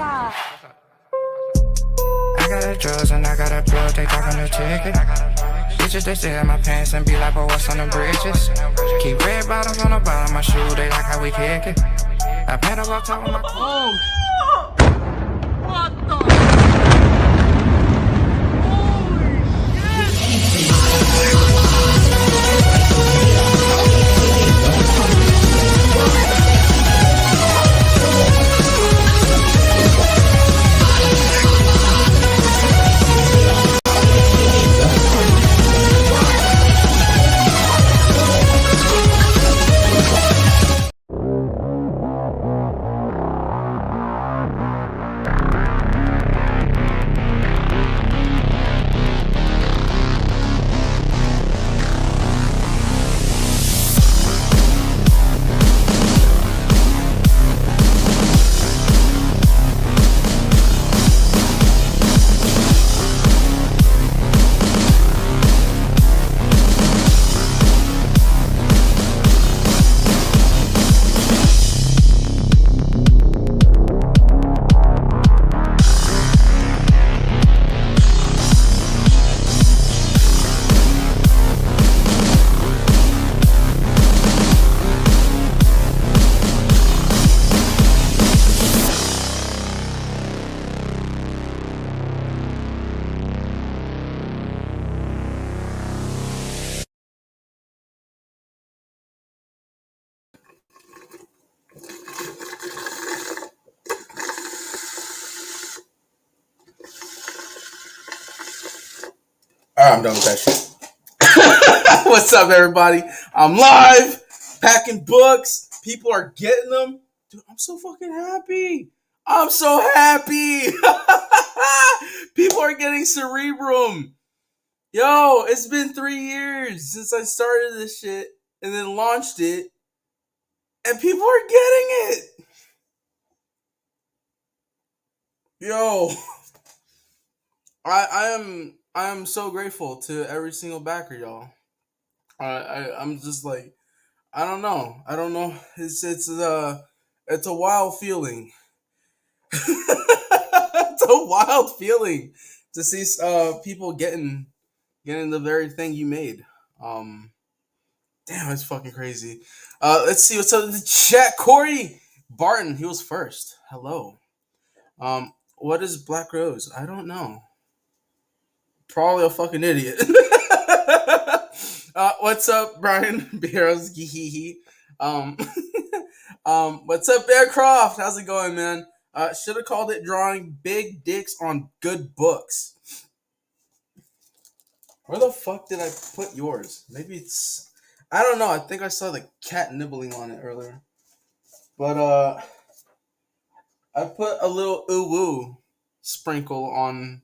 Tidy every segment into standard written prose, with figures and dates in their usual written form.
God. I got the drugs and I got a plug, they talking the ticket. Bitches, they stare at my pants and be like, but what's on the bridges? Keep red bottoms on the bottom of my shoe, they like how we kick it. I paddle up top of my... Oh! What the? Alright, I'm done with that shit. What's up, everybody? I'm live, packing books. People are getting them. Dude, I'm so fucking happy. I'm so happy. People are getting CEREBRUM. Yo, it's been 3 years since I started this shit and then launched it, and people are getting it. Yo, I am so grateful to every single backer, y'all. I'm just like, I don't know. It's a wild feeling. It's a wild feeling to see people getting the very thing you made. Damn, it's fucking crazy. Let's see what's up in the chat. Corey Barton, he was first. Hello. What is Black Rose? I don't know. Probably a fucking idiot. What's up, Brian Bears? Um, what's up, Bearcroft? How's it going, man? Should have called it drawing big dicks on good books. Where the fuck did I put yours? Maybe it's... I don't know. I think I saw the cat nibbling on it earlier. But, I put a little ooh-woo sprinkle on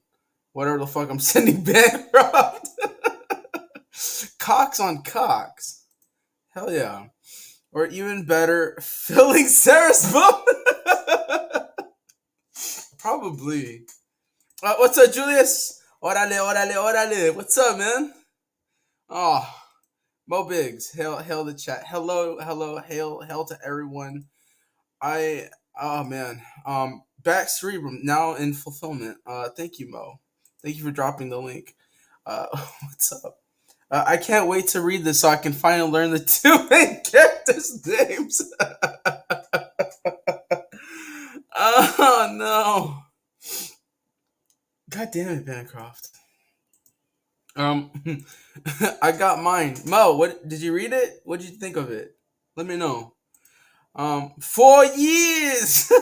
whatever the fuck I'm sending Bancroft. Cox on Cox. Hell yeah. Or even better, filling Sarah's book. Probably. What's up, Julius? Orale. What's up, man? Oh, Mo Biggs. Hail the chat. Hello, hail to everyone. Oh man. Back Cerebrum now in fulfillment. Thank you, Mo. Thank you for dropping the link. What's up? I can't wait to read this so I can finally learn the two main characters' names. Oh no! God damn it, Bancroft. I got mine. Mo, what did you read it? What did you think of it? Let me know. 4 years.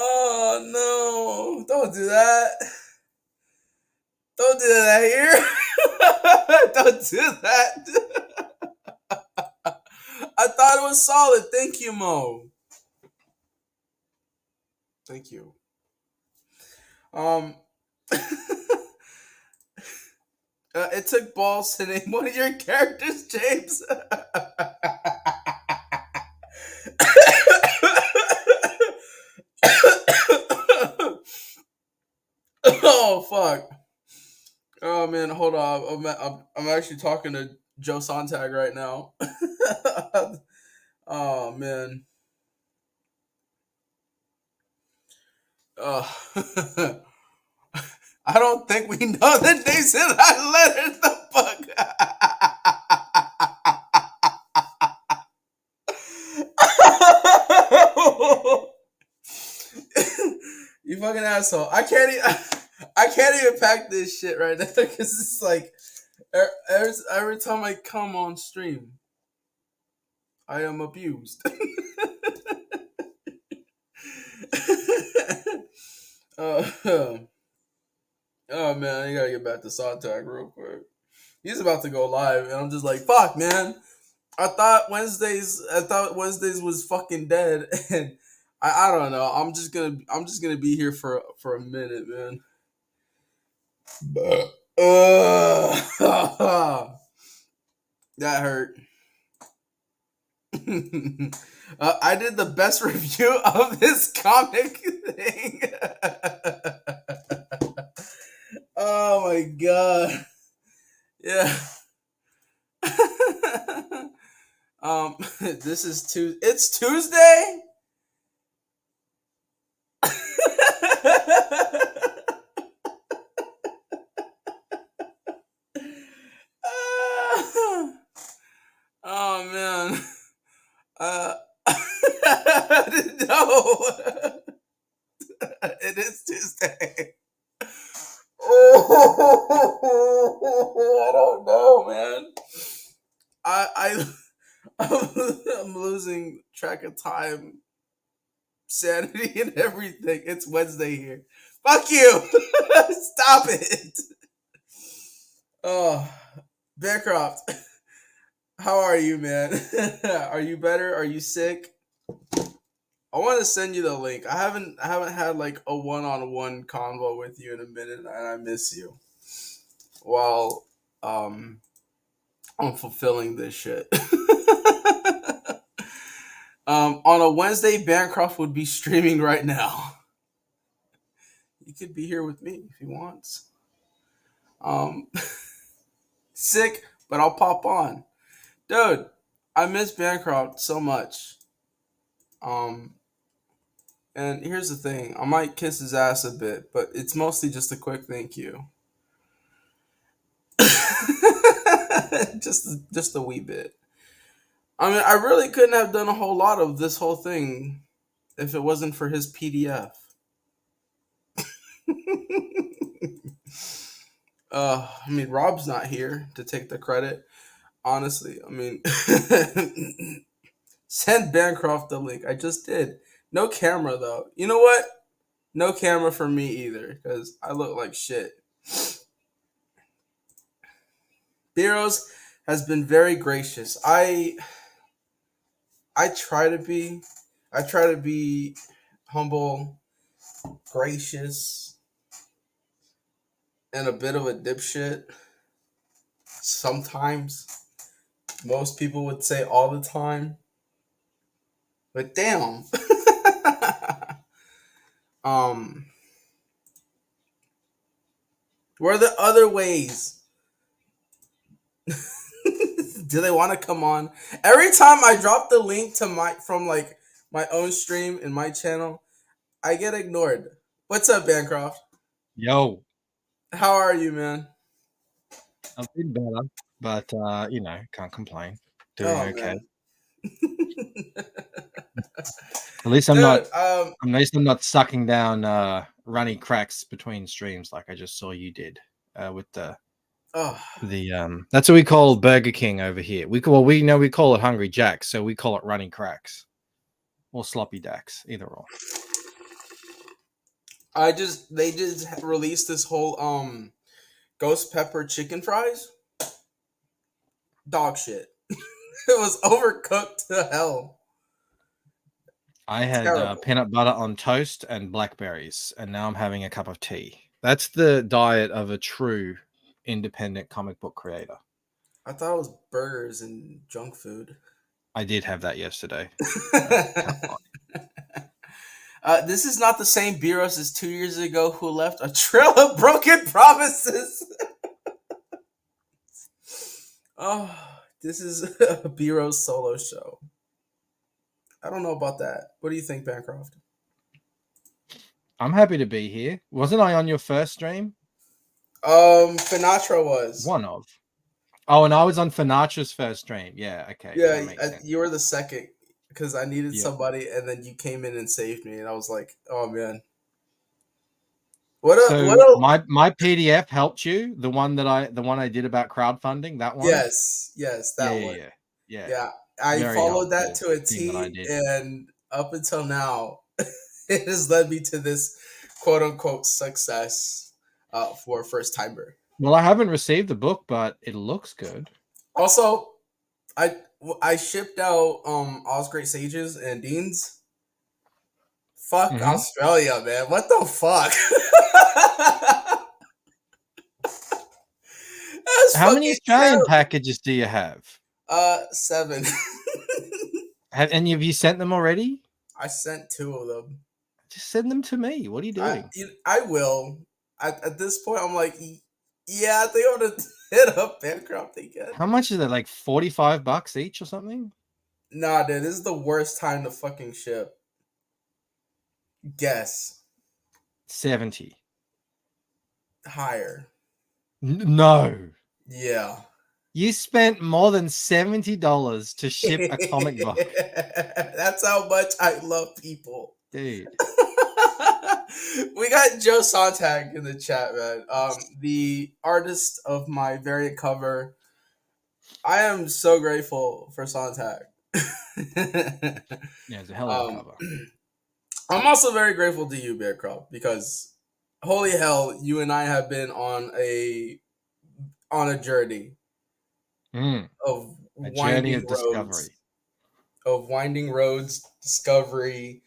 Oh no! Don't do that. Don't do that here. Don't do that. I thought it was solid. Thank you, Mo. Thank you. It took balls to name one of your characters, James. Oh fuck. Oh man, hold on. I'm actually talking to Joe Sontag right now. Oh man. Oh. I don't think we know the names in our letter in the book. You fucking asshole. I can't even pack this shit right now because it's like every time I come on stream, I am abused. uh, oh man, I gotta get back to Sontag real quick. He's about to go live, and I'm just like, fuck, man. I thought Wednesdays was fucking dead, and I don't know. I'm just gonna be here for a minute, man. That hurt. I did the best review of this comic thing. Oh my god. Yeah. This is It's Tuesday. Oh man. No. It is Tuesday. I don't know, man. I I'm losing track of time, sanity, and everything. It's Wednesday here. Fuck you. Stop it. Oh, Bancroft. How are you, man? Are you better? Are you sick? I want to send you the link. I haven't had like a one-on-one convo with you in a minute, and I miss you. While I'm fulfilling this shit. On a Wednesday, Bancroft would be streaming right now. He could be here with me if he wants. Sick, but I'll pop on. Dude, I miss Bancroft so much. And here's the thing. I might kiss his ass a bit, but it's mostly just a quick thank you. just a wee bit. I mean, I really couldn't have done a whole lot of this whole thing if it wasn't for his PDF. I mean, Rob's not here to take the credit. Honestly, I mean, send Bancroft the link. I just did. No camera though. You know what? No camera for me either, because I look like shit. Biros has been very gracious. I try to be humble, gracious, and a bit of a dipshit. Sometimes. Most people would say all the time. But damn. What are the other ways? Do they want to come on? Every time I drop the link to from my own stream in my channel, I get ignored. What's up, Bancroft? Yo, How are you, man? I've been better, but can't complain. Doing okay. At least I'm Dude, not. At least I'm not sucking down runny cracks between streams like I just saw you did with the. That's what we call Burger King over here. We call it Hungry Jacks, so we call it running cracks or sloppy dacks, either or. They just released this whole ghost pepper chicken fries. Dog shit. It was overcooked to hell. I had peanut butter on toast and blackberries, and now I'm having a cup of tea. That's the diet of a true independent comic book creator. I thought it was burgers and junk food. I did have that yesterday. This is not the same Biros as 2 years ago who left a trail of broken promises. Oh, this is a Biros solo show. I don't know about that. What do you think, Bancroft? I'm happy to be here. Wasn't I on your first stream? Finatra was. One of. Oh, and I was on Finatra's first stream. Yeah, okay. Yeah, That makes sense. you were the second because I needed Yeah. somebody, and then you came in and saved me, and I was like, oh man. So What a my PDF helped you? The one I did about crowdfunding, that one? yes, Yeah, that yeah, one. yeah. Yeah. Yeah, I Very followed that helpful to a thing that I T, did. and up until now, it has led me to this quote unquote success for a first timer. Well, I haven't received the book, but it looks good. Also, I I shipped out All's Great Sages and Deans. Fuck Mhm. Australia, man. What the fuck? That's How many fucking Australian terrible. packages do you have? 7. And have you sent them already? I sent 2 of them. Just send them to me. What are you doing? I will. At this point, I'm like, yeah, I think I'm gonna hit up Bancroft again. How much is it? Like $45 each or something? Nah, dude, this is the worst time to fucking ship. Guess 70. higher. No. Yeah. You spent more than $70 to ship a comic book. That's how much I love people. Dude. We got Joe Sontag in the chat, man. The artist of my variant cover. I am so grateful for Sontag. Yeah, it's a hell of a cover. I'm also very grateful to you, Bearcroft, because holy hell, you and I have been on a journey of A journey winding of discovery. Discovery,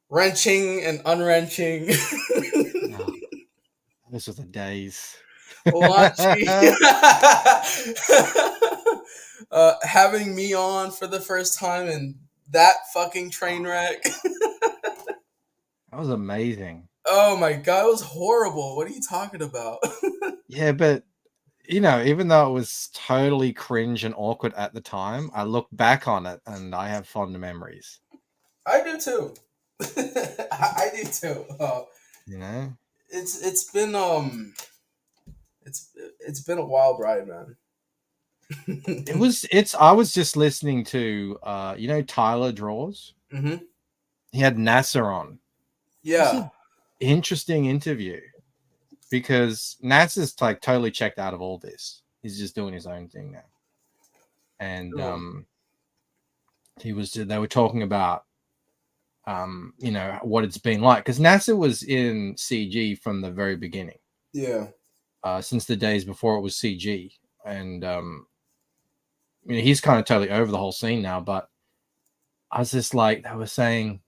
wrenching and unwrenching. Oh, those were the days. Launching. Having me on for the first time and that fucking train wreck. That was amazing. Oh my god, it was horrible. What are you talking about? Yeah, but even though it was totally cringe and awkward at the time, I look back on it and I have fond memories. I do too. I do too. It's been it's been a wild ride, man. I was just listening to Tyler Draws. Mm-hmm. He had NASA on. Yeah. Interesting interview because NASA's like totally checked out of all this. He's just doing his own thing now. And they were talking about what it's been like, because NASA was in CG from the very beginning. Yeah. Since the days before it was CG. And he's kind of totally over the whole scene now, but I was just like, they were saying,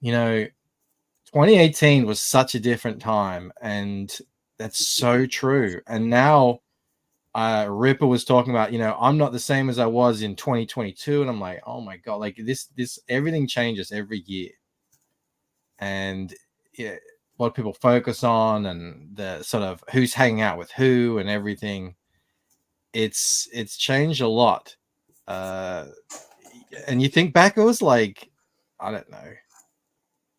2018 was such a different time, and that's so true. And now Ripper was talking about, I'm not the same as I was in 2022, and I'm like, oh my god, like this everything changes every year, and what people focus on and the sort of who's hanging out with who and everything, it's changed a lot. And you think back, it was like, I don't know,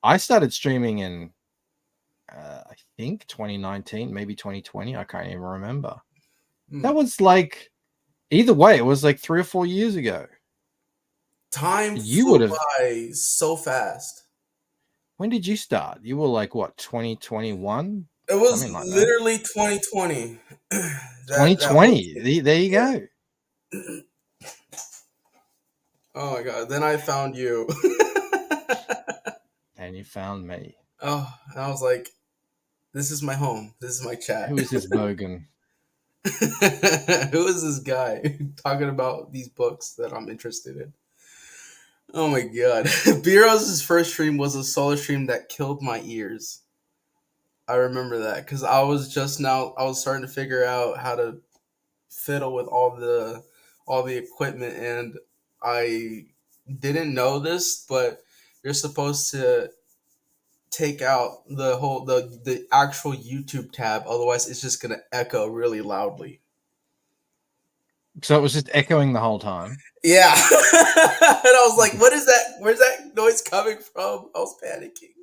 I started streaming in I think 2019, maybe 2020. I can't even remember. That was like, either way, it was like 3 or 4 years ago. Time flew by so fast. When did you start? You were like, what, 2021? It was like literally 2020. 2020. There you go. Oh my god. Then I found you. And you found me. Oh, and I was like, this is my home. This is my chat. Who is this bogan? Who is this guy talking about these books that I'm interested in? Oh my god. Biros' first stream was a solo stream that killed my ears. I remember that because I was starting to figure out how to fiddle with all the equipment, and I didn't know this, but you're supposed to take out the actual YouTube tab, otherwise it's just gonna echo really loudly. So it was just echoing the whole time. Yeah. And I was like, what is that? Where's that noise coming from? I was panicking.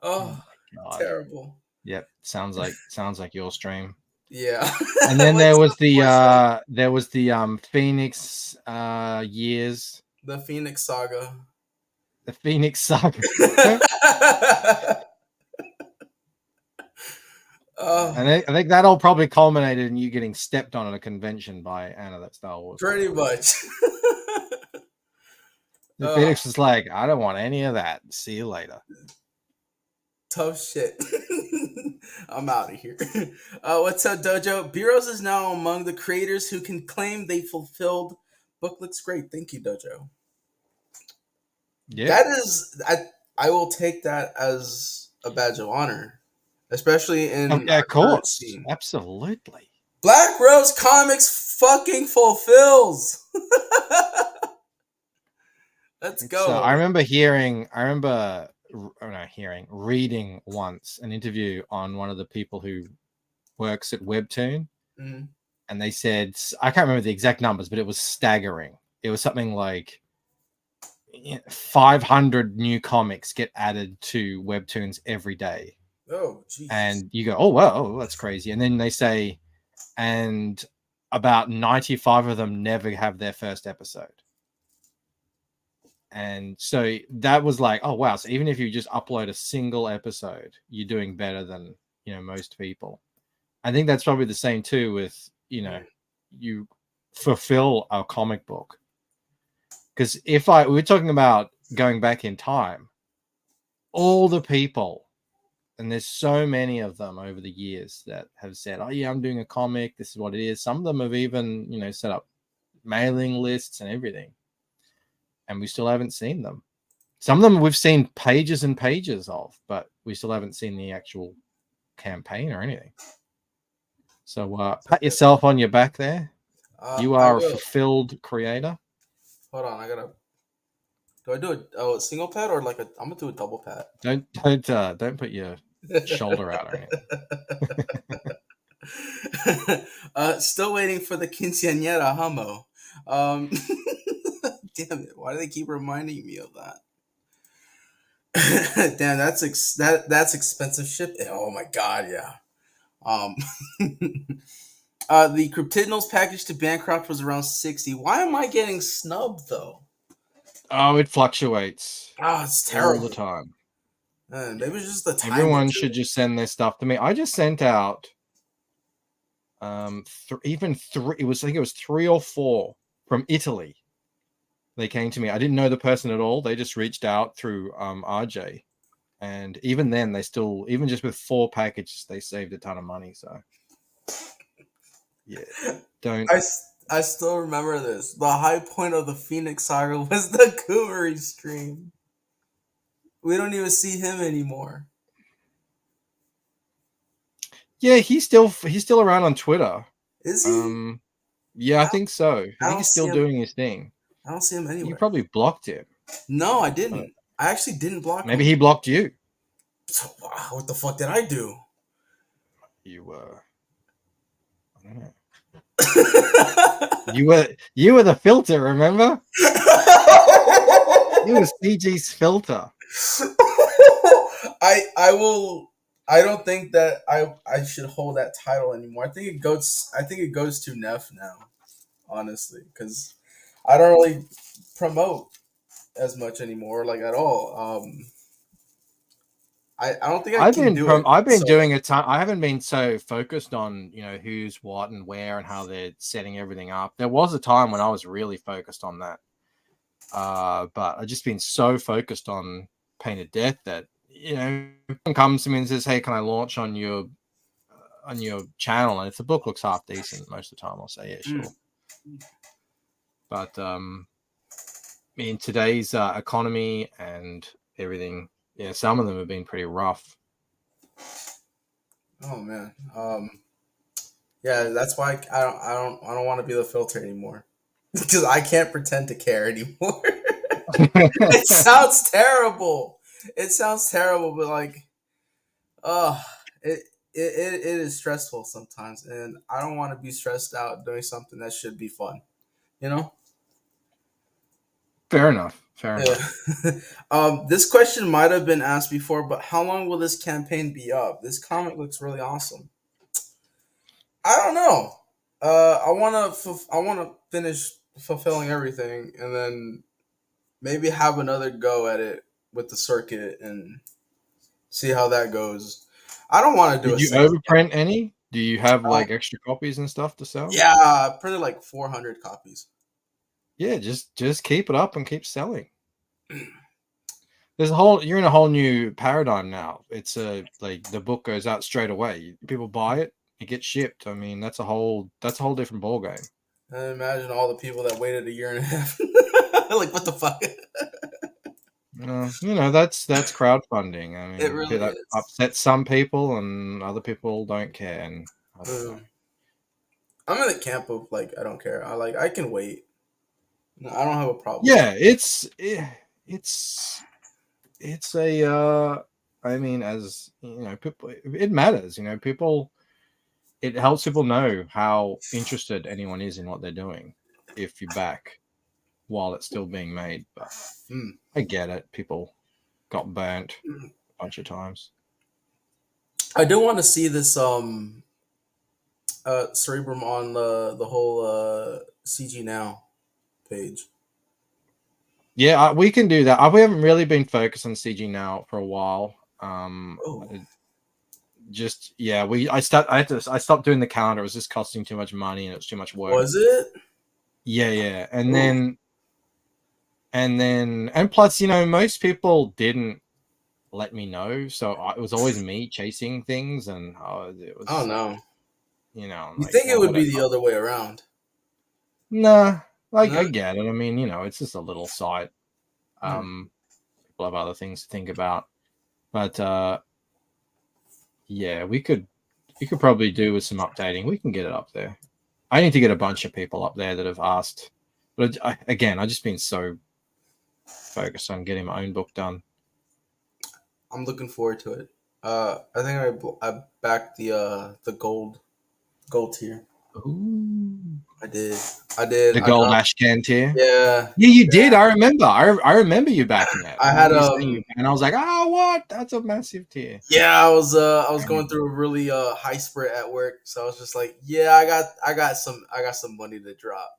Oh Oh, my god. terrible. Yep. Sounds like your stream. Yeah. And then Wait, there so was more the Phoenix years. the Phoenix Saga. The Phoenix Saga. Oh, And I think that all probably culminated in you getting stepped on at a convention by Anna, that Star Wars. pretty much. The Phoenix was like, I don't want any of that. See you later. Tough shit. I'm out of here. What's up, Dojo? Bureaus is now among the creators who can claim they fulfilled. Book looks great. Thank you, Dojo. Yeah. That is, I will take that as a badge of honor, especially in Yeah, of course. scene. Absolutely. Black Rose Comics fucking fulfills. Let's go. I remember reading once an interview on one of the people who works at Webtoon, and they said, I can't remember the exact numbers, but it was staggering. It was something like 500 new comics get added to Webtoons every day. Oh, geez. And you go, oh wow, that's crazy. And then they say, and about 95 of them never have their first episode. And so that was like, oh wow, so even if you just upload a single episode, you're doing better than most people. I think that's probably the same too with you fulfill a comic book. Because we're talking about going back in time, all the people, and there's so many of them over the years that have said, oh yeah, I'm doing a comic, this is what it is. Some of them have even set up mailing lists and everything, and we still haven't seen them. Some of them we've seen pages and pages of, but we still haven't seen the actual campaign or anything. So pat yourself on your back there. You are a fulfilled creator. Hold on, do I do a single pat or I'm gonna do a double pat? Don't put your shoulder out or anything. Still waiting for the quinceañera, Hamo. Damn it! Why do they keep reminding me of that? Damn, that's expensive shipping. Oh my god, yeah. The Cryptidnals package to Bancroft was around 60. Why am I getting snubbed though? Oh, it fluctuates. Oh, it's terrible all the time. Maybe it's just the time. Everyone should just send their stuff to me. I just sent out even three. I think it was 3 or 4 from Italy. They came to me. I didn't know the person at all. They just reached out through RJ, and even then, they still, even just with 4 packages, they saved a ton of money. So, yeah, don't. I still remember this. The high point of the Phoenix Saga was the Kumari stream. We don't even see him anymore. Yeah, he's still around on Twitter. Is he? Yeah, I think so. I think he's still doing his thing. I don't see him anywhere. You probably blocked him. No, I didn't. I actually didn't block him. Maybe he blocked you. What the fuck did I do? You I don't know. you were the filter, remember? You was CG's filter. I don't think that I should hold that title anymore. I think it goes to Neff now, honestly, because I don't really promote as much anymore, at all. I don't think I've been doing a ton. I haven't been so focused on who's what and where and how they're setting everything up. There was a time when I was really focused on that, but I've just been so focused on Painted Death that someone comes to me and says, "Hey, can I launch on your channel?" And if the book looks half decent, most of the time I'll say, "Yeah, sure." But in today's economy and everything. Yeah, some of them have been pretty rough. Oh man, yeah, that's why I don't want to be the filter anymore because I can't pretend to care anymore. It sounds terrible. But it is stressful sometimes, and I don't want to be stressed out doing something that should be fun. You know. Fair enough. Fair Yeah. enough. This question might have been asked before, but how long will this campaign be up? This comic looks really awesome. I don't know. I wanna finish fulfilling everything, and then maybe have another go at it with the circuit and see how that goes. I don't want to do Did a you second. overprint any? Do you have Uh, like extra copies and stuff to sell? yeah, I printed like 400 copies. Yeah, just keep it up and keep selling. There's a whole you're in a whole new paradigm now. It's like the book goes out straight away. People buy it, it gets shipped. I mean, that's a whole different ball game. And imagine all the people that waited a year and a half. Like what the fuck? That's crowdfunding. I It mean, really that is. upsets some people, and other people don't care. And I don't know. I'm in the camp of like I don't care. I can wait. No, I don't have a problem. Yeah, it's a I mean, as you know, people, it matters. People, it helps people know how interested anyone is in what they're doing if you back while it's still being made. But I get it. People got burnt a bunch of times. I do want to see this Cerebrum on the whole CG Now page. Yeah, we can do that. We haven't really been focused on CG now for a while. Just yeah, I stopped doing the calendar. It was just costing too much money and it was too much work. Was it? Yeah, and and plus, most people didn't let me know, so it was always me chasing things, and it was. Oh no. You Like, think it would be the other way around? Nah, like I get it. I mean, it's just a little site. People have other things to think about, but yeah, we could probably do with some updating. We can get it up there. I need to get a bunch of people up there that have asked, but I've just been so focused on getting my own book done. I'm looking forward to it. I think I backed the gold tier. Ooh. I did. The gold Ashcan tier. Yeah. Yeah, you did. I remember. I remember you backing that. I had and I was like, oh, what? That's a massive tier. Yeah, I was going through a really high spread at work, so I was just like, yeah, I got some money to drop.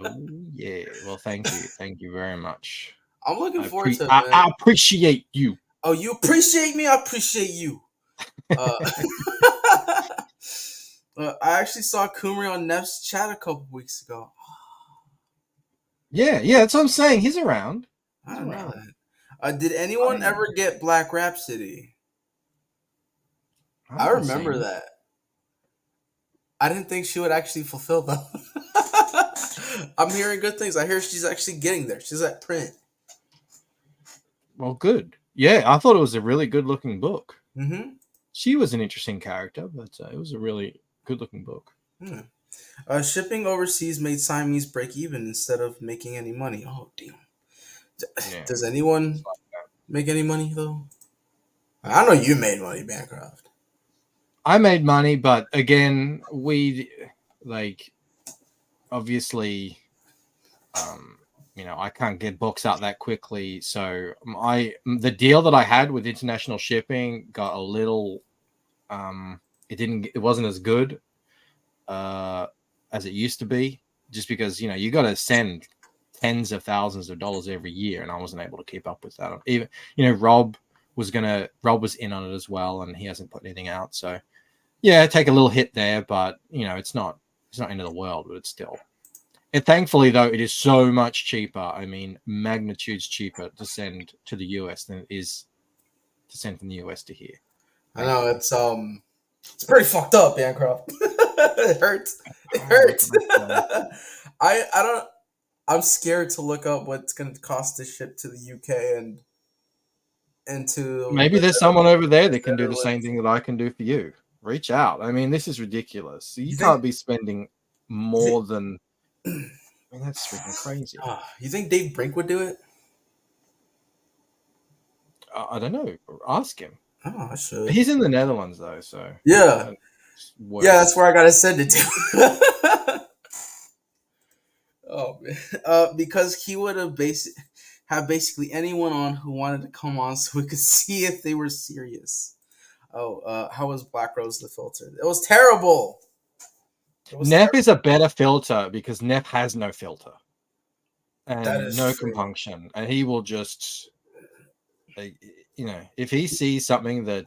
Ooh, yeah. Well, thank you very much. I'm looking forward to it, man. Man. I appreciate you. Oh, you appreciate me? I appreciate you. I actually saw Kumri on Neff's chat a couple weeks ago. Yeah, that's what I'm saying. He's around. I don't know that. Did anyone ever get Black Rhapsody? I remember that. I didn't think she would actually fulfill them. I'm hearing good things. I hear she's actually getting there. She's at print. Well, good. Yeah, I thought it was a really good-looking book. Mm-hmm. She was an interesting character, but it was a really good-looking book. Shipping overseas made Siamese break even instead of making any money. Oh, damn. Yeah. Does anyone make any money, though? I know you made money, Bancroft. I made money, but again, we, obviously, I can't get books out that quickly. So the deal that I had with international shipping got a little, it wasn't as good as it used to be, just because, you got to send tens of thousands of dollars every year, and I wasn't able to keep up with that. Even, Rob was in on it as well, and he hasn't put anything out. So yeah, take a little hit there, but it's not end of the world, but it's still. And thankfully, though, it is so much cheaper. I mean, magnitudes cheaper to send to the US than it is to send from the US to here. I know it's pretty fucked up, Bancroft. It hurts. It hurts. I'm scared to look up what's going to cost to ship to the UK and to. Maybe there's someone over there that can do the same thing that I can do for you. Reach out. I mean, this is ridiculous. You can't be spending more than. I mean, that's freaking crazy. You think Dave Brink would do it? I don't know. Ask him. Oh, I should. He's in the Netherlands though, so Yeah. Yeah, that's where I gotta send it to. Oh man. Because he would have basically anyone on who wanted to come on so we could see if they were serious. Oh, how was Black Rose the filter? It was terrible. Neff is a better filter because Neff has no filter and no true. compunction, and he will just, if he sees something that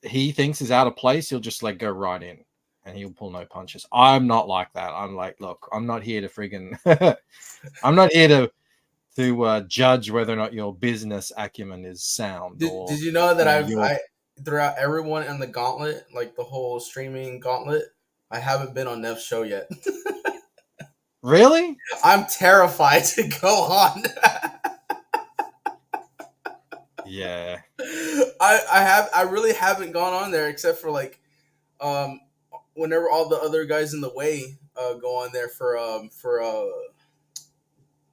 he thinks is out of place, he'll just like go right in, and he'll pull no punches. I'm not like that. I'm like, look, I'm not here to friggin', I'm not here to judge whether or not your business acumen is sound. Did you know that I throughout everyone in the gauntlet, like the whole streaming gauntlet, I haven't been on Neff's show yet. Really? I'm terrified to go on. Yeah. I really haven't gone on there except for like whenever all the other guys in the way go on there for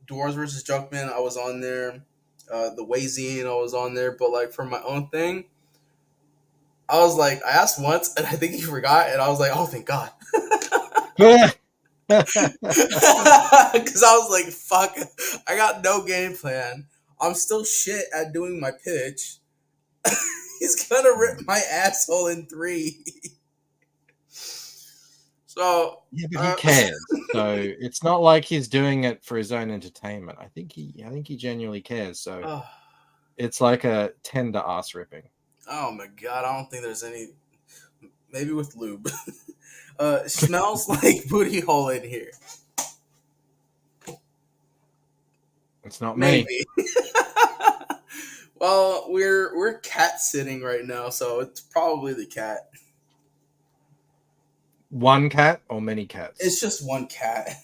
Dwarves versus Junkman, I was on there. The Wayzine, I was on there, but like for my own thing, I was like, I asked once and I think he forgot, and I was like, oh, thank God. Because I was like, fuck, I got no game plan. I'm still shit at doing my pitch. He's gonna rip my asshole in 3. So yeah, but he cares. So it's not like he's doing it for his own entertainment. I think he genuinely cares. So it's like a tender ass ripping. Oh my God, I don't think there's any. Maybe with lube. Smells like booty hole in here. It's not Maybe. Me. Well, we're cat sitting right now, so it's probably the cat. One cat or many cats? It's just one cat.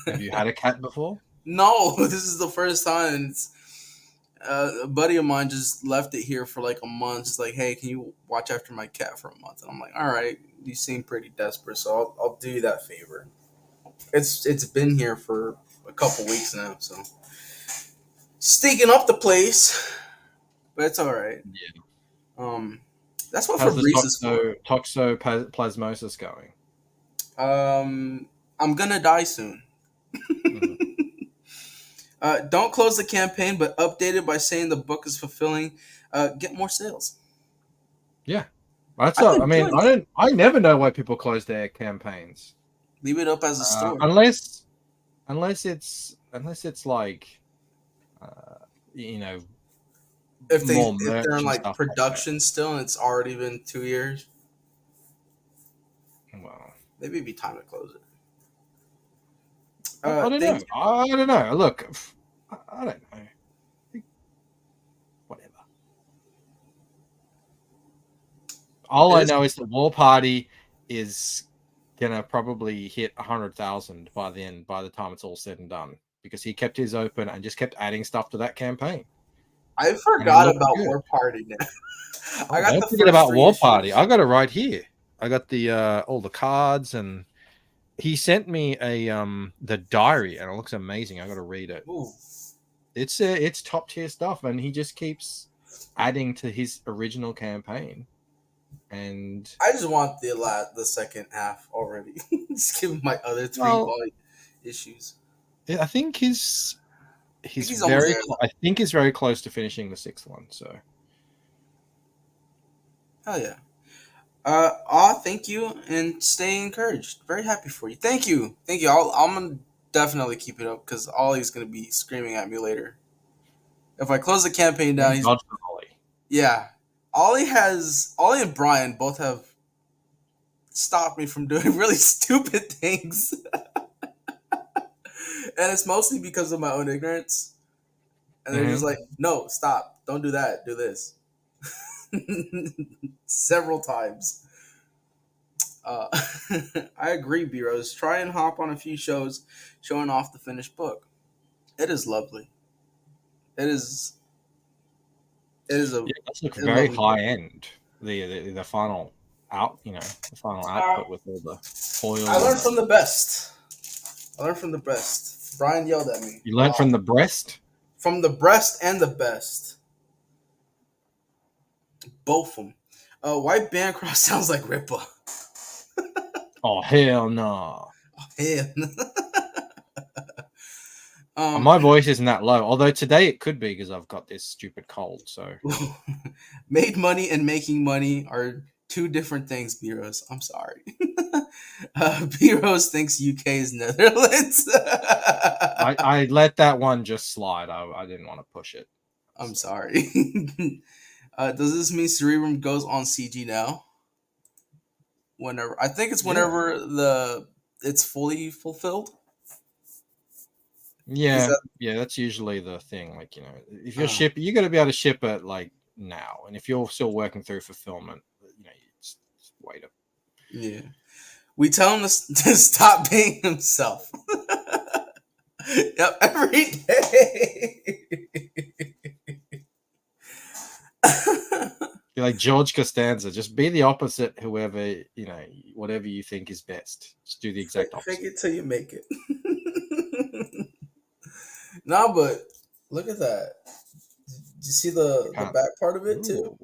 Have you had a cat before? No, this is the first time. A buddy of mine just left it here for like a month. It's like, hey, can you watch after my cat for a month? And I'm like, all right, you seem pretty desperate, so I'll do you that favor. It's been here for a couple weeks now, so stinking up the place, but it's all right. Yeah. That's what How's Fabrice is for. Toxoplasmosis going? I'm gonna die soon. Don't close the campaign, but update it by saying the book is fulfilling. Get more sales. Yeah, that's. I never know why people close their campaigns. Leave it up as a story, unless it's like, if they're in like production like still, and it's already been 2 years. Well, maybe it'd be time to close it. I don't know. I don't know. Look, I don't know. Whatever. All I know is the War Party is gonna probably hit 100,000 by the time it's all said and done, because he kept his open and just kept adding stuff to that campaign. I forgot about War Party now. Don't forget about War Party. I got it right here. I got the all the cards, and he sent me the diary, and it looks amazing. I got to read it. Ooh. It's top tier stuff, and he just keeps adding to his original campaign. And I just want the second half already. Just give him my other 3 issues. I think he's very. I think he's very close to finishing the 6th one. So. Hell yeah. Thank you, and stay encouraged. Very happy for you. Thank you. I'm gonna definitely keep it up, because Ollie's gonna be screaming at me later. If I close the campaign down, he's Ollie. Yeah. Ollie and Brian both have stopped me from doing really stupid things. And it's mostly because of my own ignorance. And they're just like, no, stop. Don't do that. Do this. Several times. I agree, B-Rose. Try and hop on a few shows showing off the finished book. It is lovely. It is that's like very high end. The final the final output with all the foil. I learned from the best. Brian yelled at me. You learned from the breast? From the breast and the best. Both of them. White Bancroft sounds like Ripper. Oh hell no! Yeah. My voice isn't that low. Although today it could be because I've got this stupid cold. So made money and making money are two different things, B-Rose. I'm sorry. B-Rose thinks UK is Netherlands. I let that one just slide. I didn't want to push it. I'm sorry. Does this mean Cerebrum goes on CG now? Whenever, I think it's whenever it's fully fulfilled. Yeah, that's usually the thing. Like, you know, if you're you got to be able to ship it like now, and if you're still working through fulfillment, you know, you just wait up. Yeah, we tell him to stop being himself. Yep, every day. You're like George Costanza. Just be the opposite. Whoever, you know, whatever you think is best, just do the exact opposite. Fake it till you make it. No, but look at that. Did you see the back part of it too?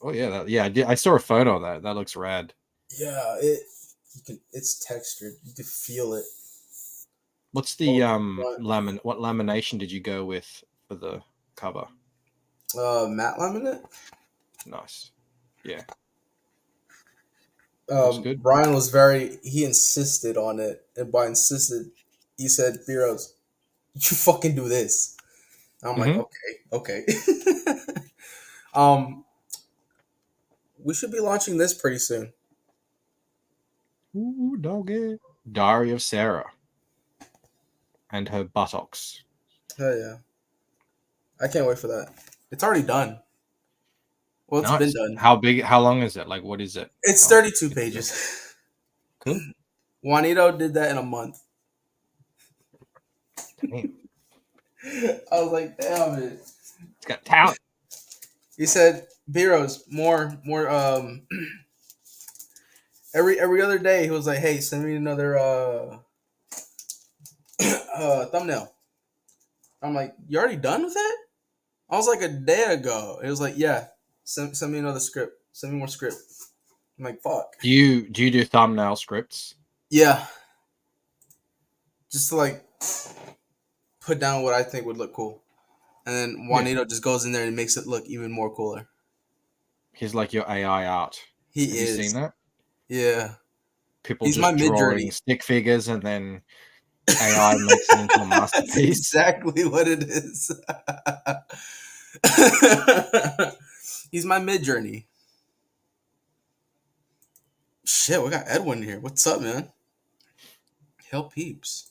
Oh yeah, I did. I saw a photo of that. That looks rad. Yeah, it's textured. You can feel it. What's the what lamination did you go with for the cover? Matte laminate. Nice. Yeah. Good. Brian was he insisted on it, and by insisted, he said, "B-Rose, you fucking do this." And I'm like, okay. We should be launching this pretty soon. Ooh, doggy. Diary of Sarah and her buttocks. Oh yeah. I can't wait for that. It's already done. Well, it's been done. How big? How long is it? Like, what is it? It's 32 pages. Cool. Juanito did that in a month. Damn. I was like, damn it. It's got talent. He said, B-Rose, more every other day he was like, hey, send me another thumbnail. I'm like, you already done with it? I was like a day ago. It was like, yeah, send me another script. Send me more script. I'm like, fuck. Do you do thumbnail scripts? Yeah. Just to like put down what I think would look cool. And then Juanito just goes in there and makes it look even more cooler. He's like your AI art. Have you seen that? Yeah. People just drawing stick figures and then AI makes it into a masterpiece. That's exactly what it is. He's my Mid-Journey. Shit, we got Edwin here. What's up, man? Hell peeps.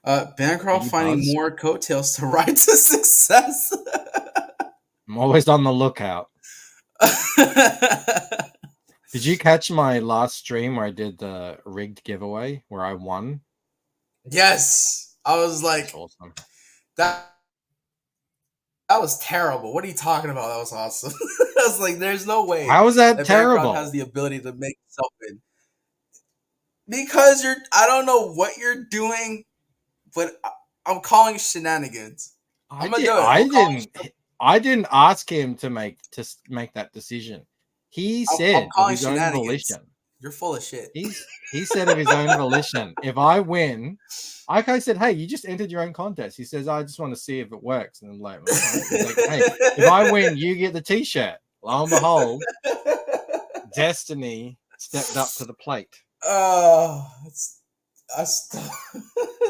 Bancroft finding more coattails to ride to success. I'm always on the lookout. Did you catch my last stream where I did the rigged giveaway where I won? Yes. I was like, that's awesome. That was terrible. What are you talking about? That was awesome. I was like, there's no way. How was that terrible? Bancroft has the ability to make himself in. Because I don't know what you're doing, but I'm calling shenanigans. I'm gonna do it. I didn't ask him to make that decision. He said of his own volition. You're full of shit. He said of his own volition, if I win, I said, hey, you just entered your own contest. He says, I just want to see if it works. And I'm like, hey, if I win, you get the t-shirt. Lo and behold, Destiny stepped up to the plate. It's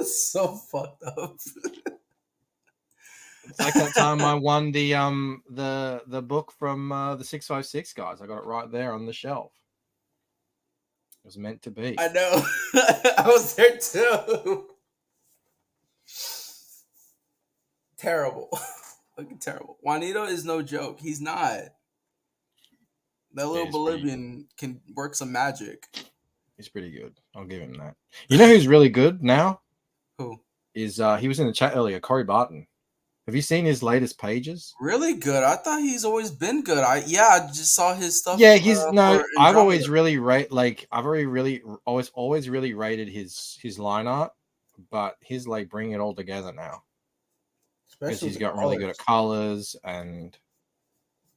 so fucked up. It's like that time I won the book from the 656 guys. I got it right there on the shelf. It was meant to be. I know. I was there too. Terrible. Fucking terrible. Juanito is no joke. He's not. That little Bolivian can work some magic. He's pretty good. I'll give him that. You know who's really good now? Who? Is he was in the chat earlier, Corey Barton. Have you seen his latest pages? Really good. I thought he's always been good. I just saw his stuff. Yeah, I've always really always really rated his line art, but he's like bringing it all together now. Because he's gotten really good at colors and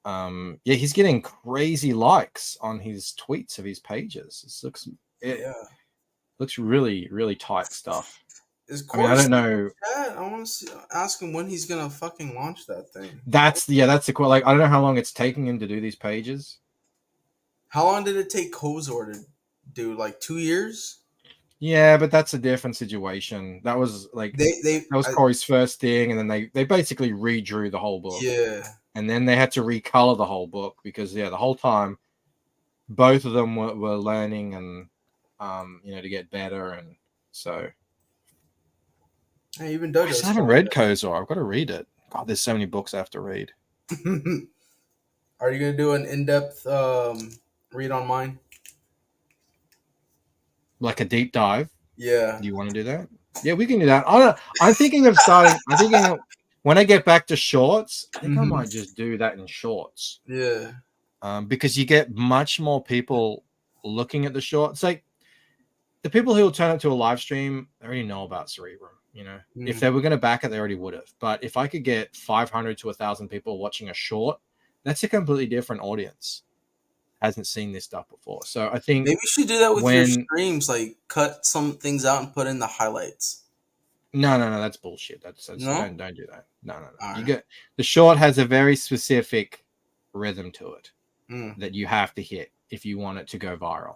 Yeah, he's getting crazy likes on his tweets of his pages. It looks really, really tight stuff. Is I mean, I Corey don't still in know. the chat? I want to ask him when he's gonna fucking launch that thing. That's the cool. Like, I don't know how long it's taking him to do these pages. How long did it take Kozor to do? Like 2 years? Yeah, but that's a different situation. That was like that was Corey's first thing, and then they basically redrew the whole book. Yeah. And then they had to recolor the whole book because the whole time both of them were learning and to get better, and so. Hey, even I still haven't read Kozor. I've got to read it. God, there's so many books I have to read. Are you gonna do an in-depth read on mine? Like a deep dive? Yeah. Do you want to do that? Yeah, we can do that. I'm thinking of starting. I'm thinking when I get back to shorts, I think I might just do that in shorts. Yeah. Because you get much more people looking at the shorts. Like the people who will turn it to a live stream, they already know about Cerebrum. If they were going to back it, they already would have. But if I could get 500 to 1,000 people watching a short, that's a completely different audience. Hasn't seen this stuff before. So I think maybe you should do that with your streams, like cut some things out and put in the highlights. No, that's bullshit. That's no? Don't do that. No. All You right. get the short has a very specific rhythm to it that you have to hit if you want it to go viral.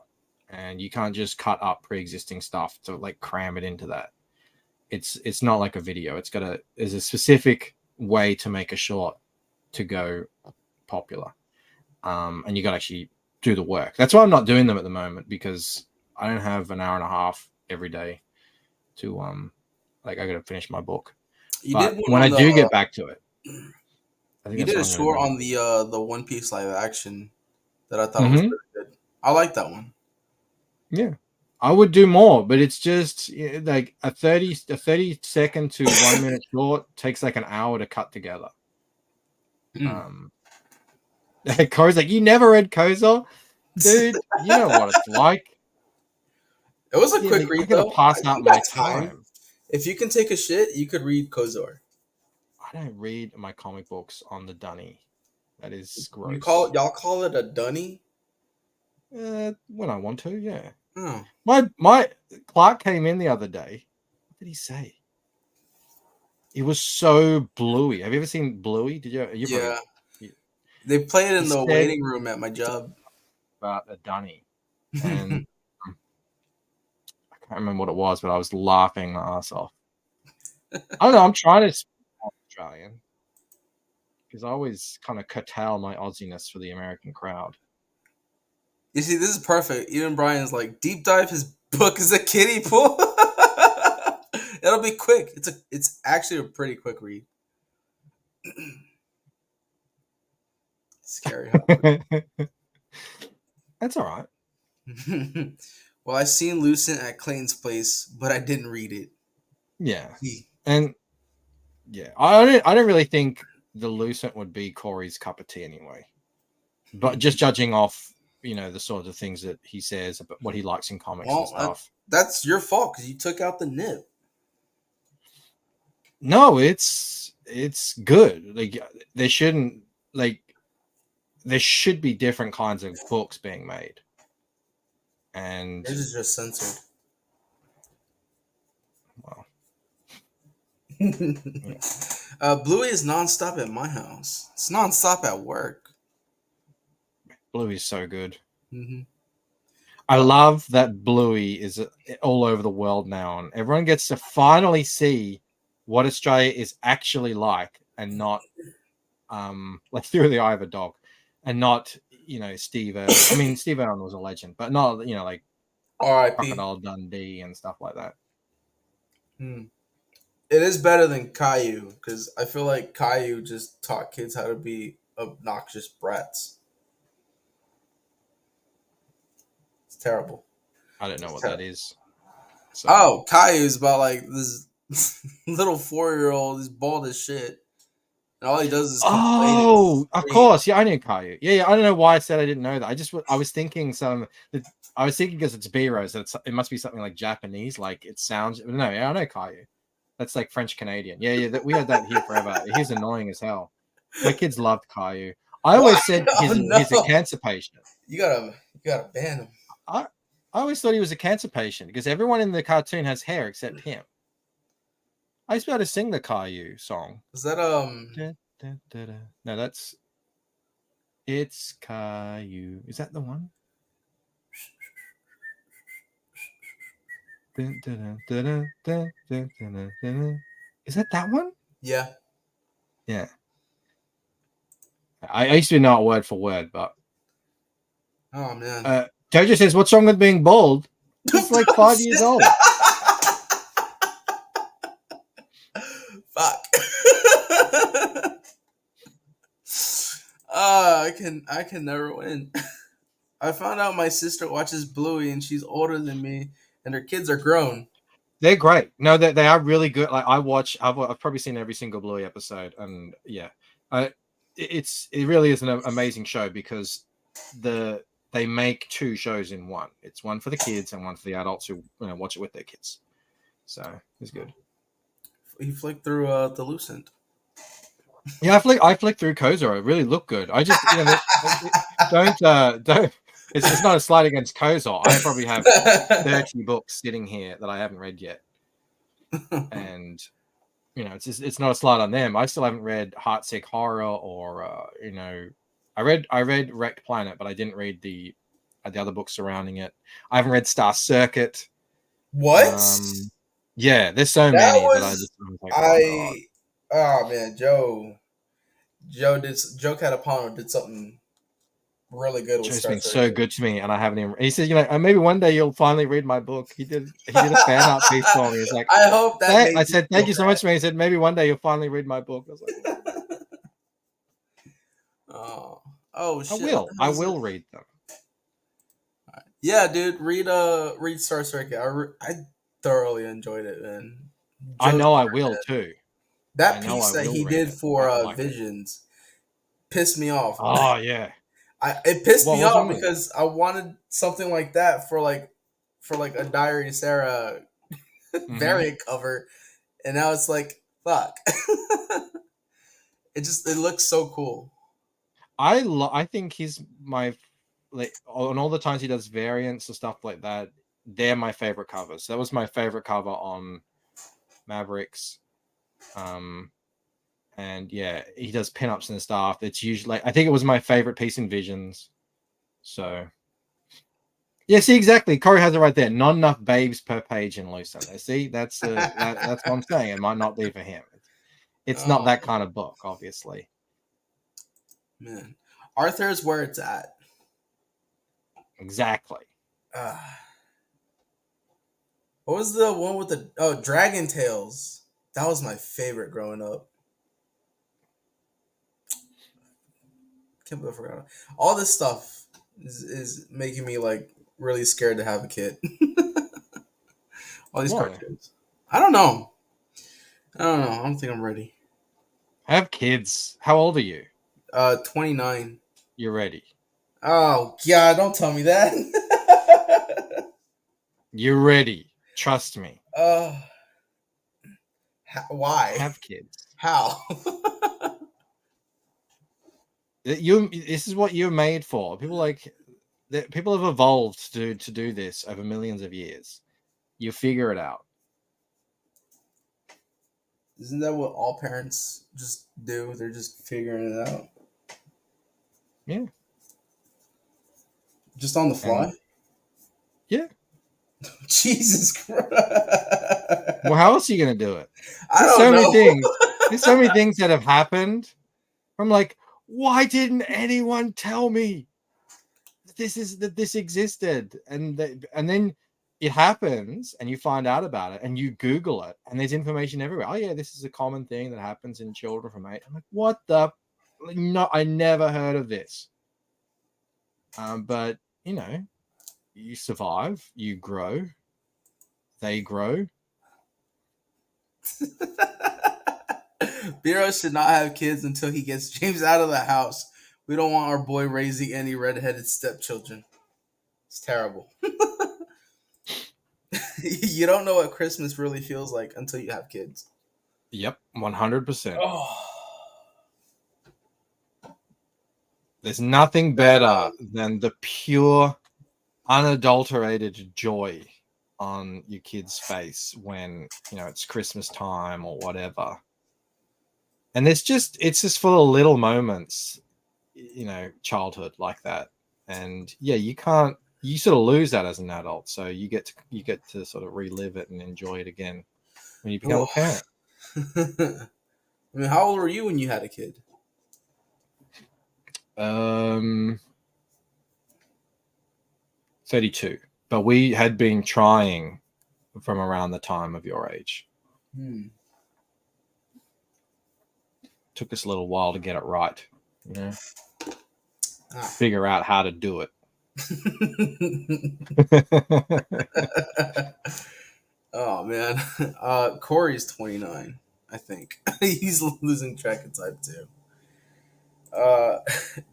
And you can't just cut up pre-existing stuff to like cram it into that. It's not like a video. There's a specific way to make a short to go popular. And you got to actually do the work. That's why I'm not doing them at the moment, because I don't have an hour and a half every day to I got to finish my book. But when I do get back to it, I think you did a short on the One Piece live action that I thought was pretty good. I like that one. Yeah, I would do more, but it's just like a 30 second to 1 minute short takes like an hour to cut together. Corey's like, you never read Kozor? Dude, you know what it's like. It was a quick read, though. Pass out my time. If you can take a shit, you could read Kozor. I don't read my comic books on the dunny. That is gross. Y'all call it a dunny? When I want to, yeah. Oh. My Clark came in the other day. What did he say? It was so bluey. Have you ever seen Bluey? Did you? Yeah. They play it in the waiting room at my job. About a dunny, and I can't remember what it was, but I was laughing my ass off. I don't know. I'm trying to speak Australian because I always kind of curtail my Aussiness for the American crowd. You see, this is perfect. Even Brian's like, deep dive. His book is a kiddie pool. It'll be quick. It's actually a pretty quick read. Scary. That's all right. Well, I seen Lucent at Clayton's place, but I didn't read it. Yeah, and yeah, I don't really think the Lucent would be Corey's cup of tea anyway. But just judging off, the sort of things that he says about what he likes in comics and stuff. That's your fault because you took out the nib. No, it's good. Like there should be different kinds of books being made. And this is just censored. Well, Bluey is nonstop at my house. It's nonstop at work. Bluey's so good. Mm-hmm. I love that Bluey is all over the world now, and everyone gets to finally see what Australia is actually like, and not like through the eye of a dog, and not Steve Irwin. I mean, Steve Irwin was a legend, but not like R.I.P. Crocodile Dundee and stuff like that. It is better than Caillou, because I feel like Caillou just taught kids how to be obnoxious brats. It's terrible. I don't know what that is. So. Oh, Caillou's about like this little 4-year-old. He's bald as shit. And all he does is complain. Oh, of course. Yeah, I knew Caillou. Yeah. I don't know why I said I didn't know that. I was thinking because it's B-Rose, it must be something like Japanese. Like it sounds. No, yeah, I know Caillou. That's like French Canadian. Yeah. We had that here forever. He's annoying as hell. My kids loved Caillou. I Why? always said Oh he's a no! cancer patient. You gotta ban him. I always thought he was a cancer patient because everyone in the cartoon has hair except him. I used to be able to sing the Caillou song. Is that Da, da, da, da. No, that's It's Caillou. Is that the one? Dun, dun, dun, dun, dun, dun, dun, dun, dun. Is that one? Yeah. Yeah. I used to know it word for word, but Oh man. Jojo says, "What's wrong with being bald?" He's like 5 years old. Fuck. I can never win. I found out my sister watches Bluey and she's older than me, and her kids are grown. They're great. No, they are really good. Like I've probably seen every single Bluey episode, and yeah, it really is an amazing show because they make two shows in one. It's one for the kids and one for the adults who watch it with their kids. So it's good. He flicked through the Lucent. Yeah, I flicked through Kozoro. It really looked good. I just don't. It's not a slight against Kozoro. I probably have 30 books sitting here that I haven't read yet, and it's not a slight on them. I still haven't read Heartsick Horror or I read Wrecked Planet, but I didn't read the other books surrounding it. I haven't read Star Circuit. What? Yeah, there's so many that I was like, oh man, Joe Catapano did something really good with Joe's Star been Circuit. so good to me, and I haven't even. He says, maybe one day you'll finally read my book. He did a fan art piece for me. He's like, I hope that. I said, thank you so much, man. He said, maybe one day you'll finally read my book. I was like, oh shit! I will read them. Yeah, dude, read Star Circuit. I thoroughly enjoyed it, man. I know I will too. That piece that he did for Visions pissed me off. Oh yeah. It pissed me off because I wanted something like that for like a Diary Sarah variant cover, and now it's like fuck. It looks so cool. I think he's my on all the times he does variants and stuff like that. They're my favorite covers. That was my favorite cover on Mavericks. And yeah, he does pinups and stuff. It's usually I think it was my favorite piece in Visions. So yeah, see exactly. Corey has it right there. Not enough babes per page in Lucent. See, that's what I'm saying. It might not be for him. It's not that kind of book, obviously. Man, Arthur is where it's at. Exactly. What was the one with the Dragon Tales? That was my favorite growing up. Can't believe I forgot. All this stuff is making me like really scared to have a kid. All these cartoons. I don't know. I don't think I'm ready. Have kids. How old are you? 29. You're ready. Oh God! Don't tell me that. You're ready. Trust me. Why? Have kids. How? This is what you're made for. People people have evolved to do this over millions of years. You figure it out. Isn't that what all parents just do? They're just figuring it out. Yeah. Just on the fly? Yeah. Jesus Christ. Well, how else are you going to do it? There's so many things. There's so many things that have happened. I'm like, why didn't anyone tell me that this existed? And then it happens and you find out about it and you Google it and there's information everywhere. Oh yeah, this is a common thing that happens in children from 8. I'm like, what the? No, I never heard of this. But you survive, you grow, they grow. Biro should not have kids until he gets James out of the house. We don't want our boy raising any redheaded stepchildren. It's terrible. You don't know what Christmas really feels like until you have kids. Yep, 100%. Oh. There's nothing better than the pure, unadulterated joy on your kid's face when, you know, it's Christmas time or whatever. And it's just for the little moments, you know, childhood like that. And yeah, you sort of lose that as an adult. So you get to sort of relive it and enjoy it again when you become a parent. I mean, how old were you when you had a kid? 32. But we had been trying from around the time of your age. Took us a little while to get it right, you know. Figure out how to do it. Oh man, Corey's 29. I think he's losing track of time too.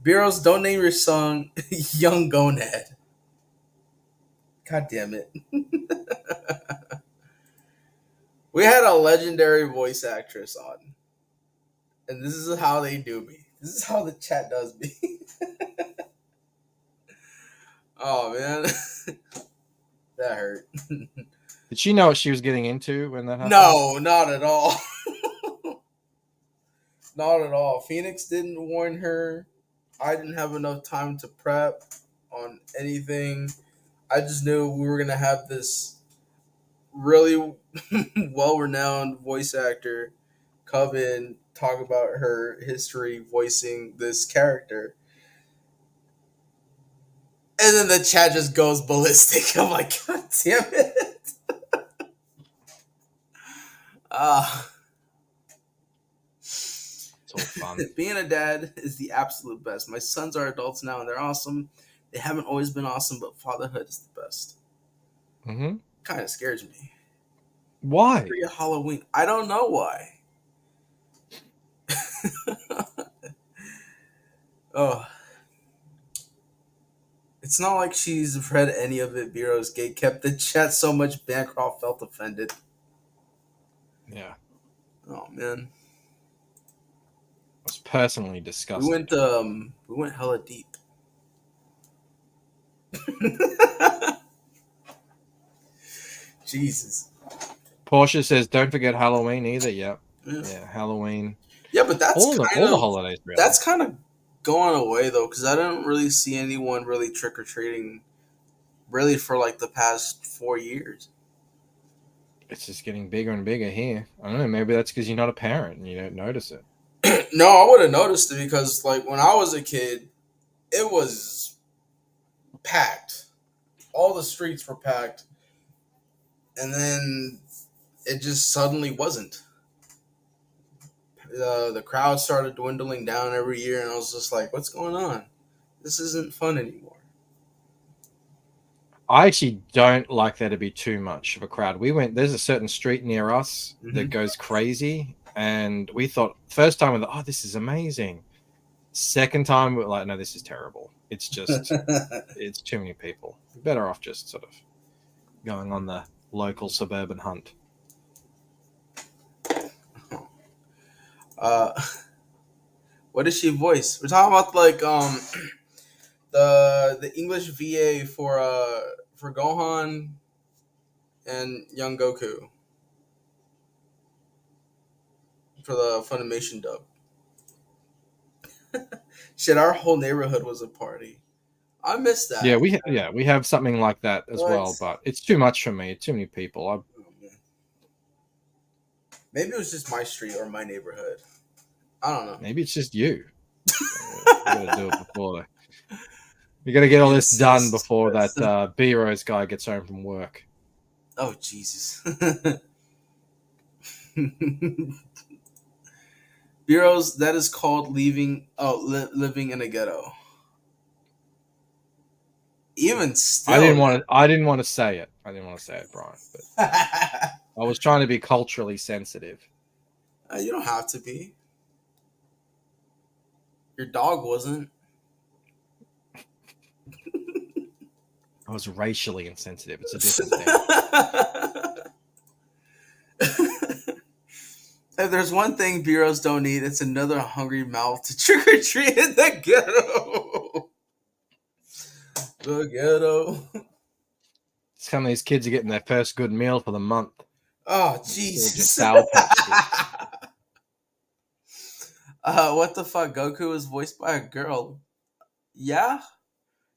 Bureaus, don't name your son Young Gonad. God damn it. We had a legendary voice actress on. And this is how they do me. This is how the chat does me. Oh, man. That hurt. Did she know what she was getting into when that happened? No, not at all. Not at all. Phoenix didn't warn her. I didn't have enough time to prep on anything. I just knew we were going to have this really well-renowned voice actor come in, talk about her history voicing this character. And then the chat just goes ballistic. I'm like, God damn it. It's all fun. Being a dad is the absolute best. My sons are adults now and they're awesome. They haven't always been awesome, but fatherhood is the best. Mm-hmm. Kind of scares me. Why? Halloween. I don't know why. Oh. It's not like she's read any of it. Bureau's Gate kept the chat so much Bancroft felt offended. Yeah. Oh man. It was personally disgusting. We went hella deep. Jesus. Portia says, "Don't forget Halloween either." Yeah, Halloween. Yeah, but that's all the holidays. Really. That's kind of going away though, because I didn't really see anyone really trick or treating, really for like the past 4 years. It's just getting bigger and bigger here. I don't know. Maybe that's because you're not a parent and you don't notice it. No, I would have noticed it because, like, when I was a kid, it was packed. All the streets were packed. And then it just suddenly wasn't. The crowd started dwindling down every year, and I was just like, what's going on? This isn't fun anymore. I actually don't like there to be too much of a crowd. There's a certain street near us that goes crazy. And we thought, first time we thought, oh, this is amazing. Second time, we were like, no, this is terrible. It's just, it's too many people. We're better off just sort of going on the local suburban hunt. What does she voice? We're talking about like the English VA for Gohan and Young Goku. For the Funimation dub. Shit, our whole neighborhood was a party. I missed that. Yeah, we have something like that as well, but it's too much for me. Too many people. Maybe it was just my street or my neighborhood. I don't know. Maybe it's just you. We gotta do it before. We gotta get all this done before that B-Rose guy gets home from work. Oh Jesus. Bureaus, that is called living in a ghetto. Even still, I didn't want to say it. I didn't want to say it, Brian. But I was trying to be culturally sensitive. You don't have to be. Your dog wasn't. I was racially insensitive. It's a different thing. If there's one thing bureaus don't need, it's another hungry mouth to trick or treat in the ghetto. The ghetto. It's kind of these kids are getting their first good meal for the month. Oh, It's Jesus. Sour Patch Kids. What the fuck? Goku was voiced by a girl. Yeah?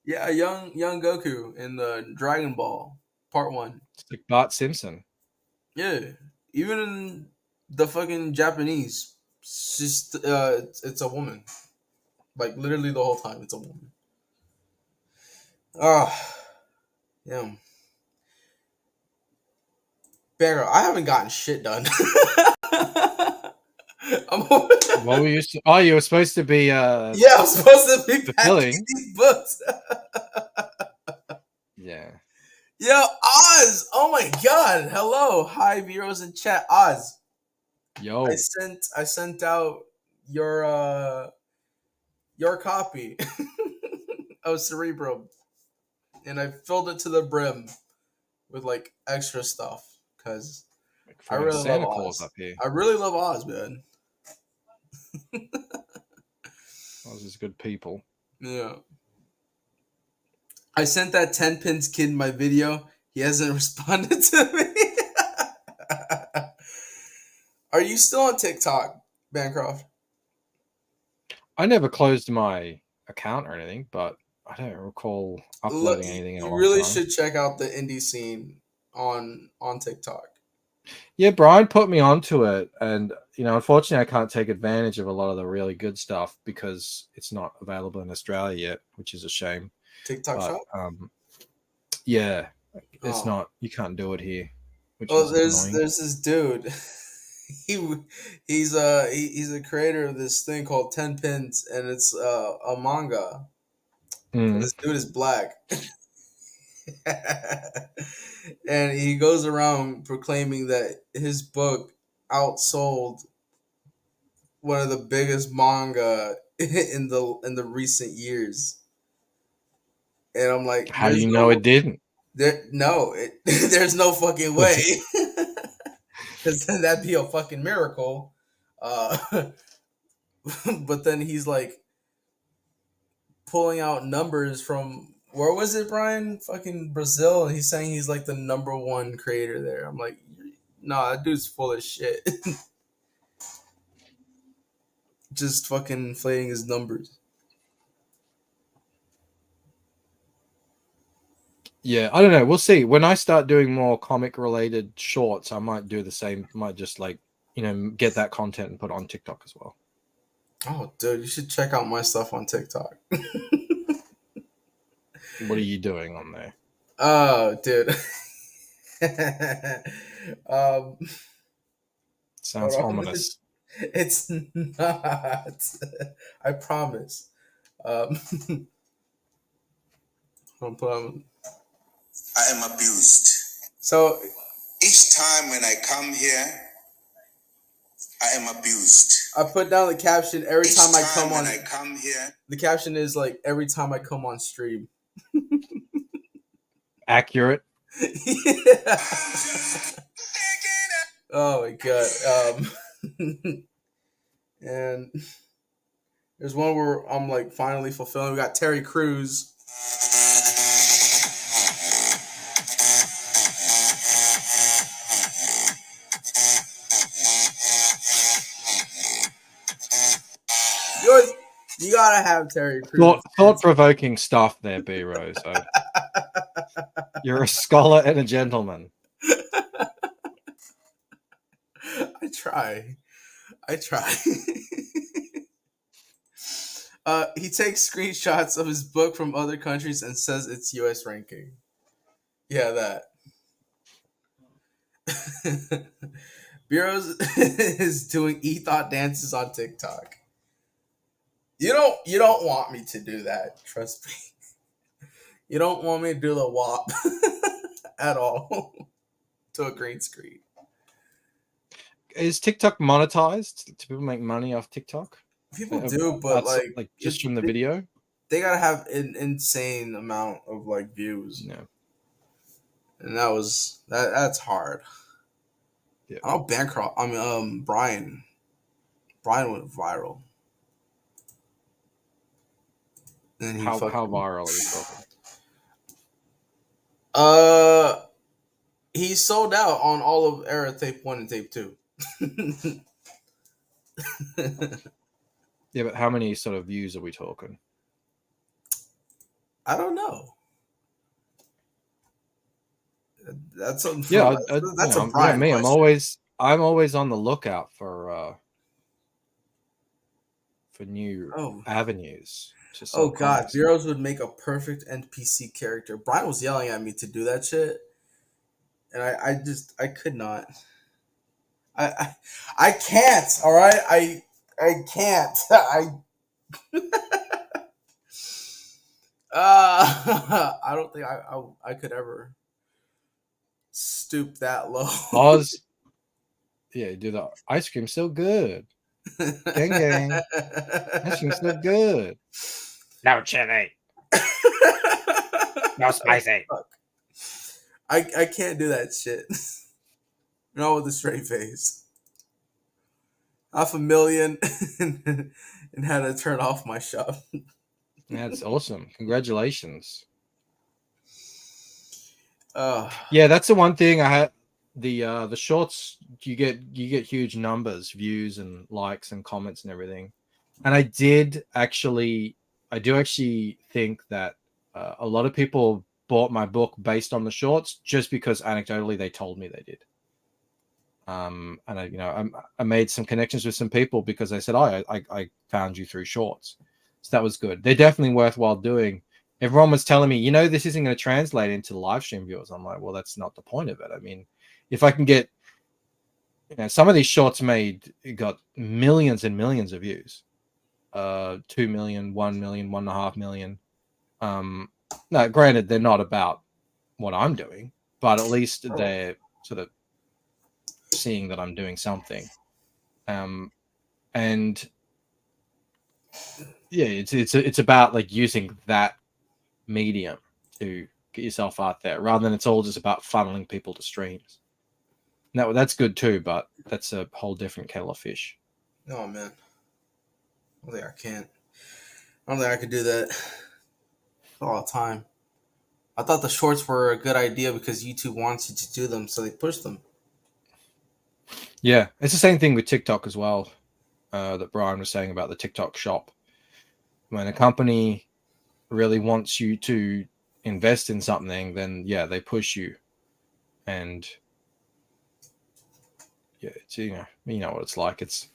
Yeah, a young Goku in the Dragon Ball Part 1. It's like Bart Simpson. Yeah. Even in the fucking Japanese, it's a woman. Like, literally the whole time, it's a woman. Oh, yeah. Barrow, I haven't gotten shit done. What were you? Oh, you were supposed to be. Yeah, I'm supposed to be fulfilling packing these books. Yeah. Yo, Oz! Oh my god! Hello, hi viewers in chat. Oz, Yo. I sent out your copy of Cerebrum, and I filled it to the brim with like extra stuff because I really Santa love Claus Oz. up here. I really love Oz, man. Oz is good people. Yeah. I sent that 10 pins kid my video. He hasn't responded to me. Are you still on TikTok, Bancroft? I never closed my account or anything, but I don't recall uploading anything in a You long really time. should check out the indie scene on TikTok. Yeah, Brian put me onto it, and unfortunately, I can't take advantage of a lot of the really good stuff because it's not available in Australia yet, which is a shame. TikTok shop? Yeah, it's not. You can't do it here. Which Oh, is annoying. there's this dude. He's a creator of this thing called 10 Pins, and it's a manga. This dude is black. And he goes around proclaiming that his book outsold one of the biggest manga in the recent years. And I'm like, how do you know it didn't? There's no fucking way. Because then that'd be a fucking miracle. But then he's like pulling out numbers from, where was it, Brian? Fucking Brazil. And he's saying he's like the #1 creator there. I'm like, nah, that dude's full of shit. Just fucking inflating his numbers. Yeah, I don't know. We'll see. When I start doing more comic related shorts, I might do the same. Might just get that content and put it on TikTok as well. Oh, dude, you should check out my stuff on TikTok. What are you doing on there? Oh, dude. Sounds ominous. It's not. I promise. I am abused. So each time when I come here, I am abused. I put down the caption every time I come on. When I come here, the caption is like every time I come on stream. Accurate. Yeah. Oh my god. And there's one where I'm like finally fulfilling. We got Terry Crews. You gotta have Terry Crews. Thought-provoking stuff there, B Rose. You're a scholar and a gentleman. I try. He takes screenshots of his book from other countries and says it's US ranking. Yeah, that. Bureaus is doing e-thought dances on TikTok. You don't want me to do that, trust me. You don't want me to do the WAP at all to a green screen. Is TikTok monetized? Do people make money off TikTok? People do, but like just from the video, they gotta have an insane amount of like views. Yeah, and that's hard. Yeah. I know Bancroft. I mean, Brian. Brian went viral. And he How fucking viral are we talking? uh he sold out on all of Era Tape 1 and Tape 2. Yeah, but how many sort of views are we talking? I don't know. That's a Yeah, that's a Brian me. question. I'm always on the lookout for new Oh. avenues to Oh sell god, comics. Bureaus would make a perfect NPC character. Brian was yelling at me to do that shit, and I could not. I, I I can't. All right, I can't. I don't think I could ever stoop that low. Oz, yeah, do the ice cream so good. Gang gang. Ice cream so good. No chili. No spicy. Fuck. I can't do that shit. Not with a straight face. Half a million and had to turn off my shop. That's awesome. Congratulations. Uh, Yeah, that's the one thing I had. The shorts, you get huge numbers, views and likes and comments and everything. And I do actually think that a lot of people bought my book based on the shorts just because anecdotally they told me they did. And I made some connections with some people because they said, "Oh, I found you through shorts," so that was good. They're definitely worthwhile doing. Everyone was telling me, this isn't going to translate into live stream viewers. I'm like, well, that's not the point of it. I mean, if I can get, some of these shorts got millions and millions of views, 2 million, 1 million, 1.5 million. Now, granted, they're not about what I'm doing, but at least they're sort of seeing that I'm doing something. And yeah, it's about like using that medium to get yourself out there rather than it's all just about funneling people to streams. No, that's good too, but that's a whole different kettle of fish. oh man, I don't think I can. I don't think I could do that all the time. I thought the shorts were a good idea because YouTube wants you to do them, so they push them. Yeah, it's the same thing with TikTok as well. That Brian was saying about the TikTok shop. When a company really wants you to invest in something, then yeah, they push you, and yeah, it's, you know what it's like. It's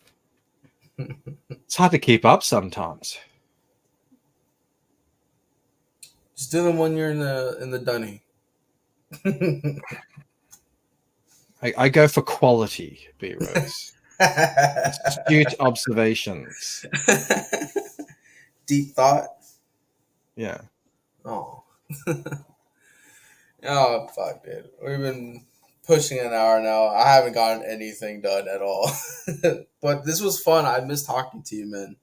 hard to keep up sometimes. Just do them when you're in the dunny. I go for quality, B Rose. Astute observations. Deep thought. Yeah. Oh. Oh fuck, dude. We've been pushing an hour now. I haven't gotten anything done at all. But this was fun. I miss talking to you, man.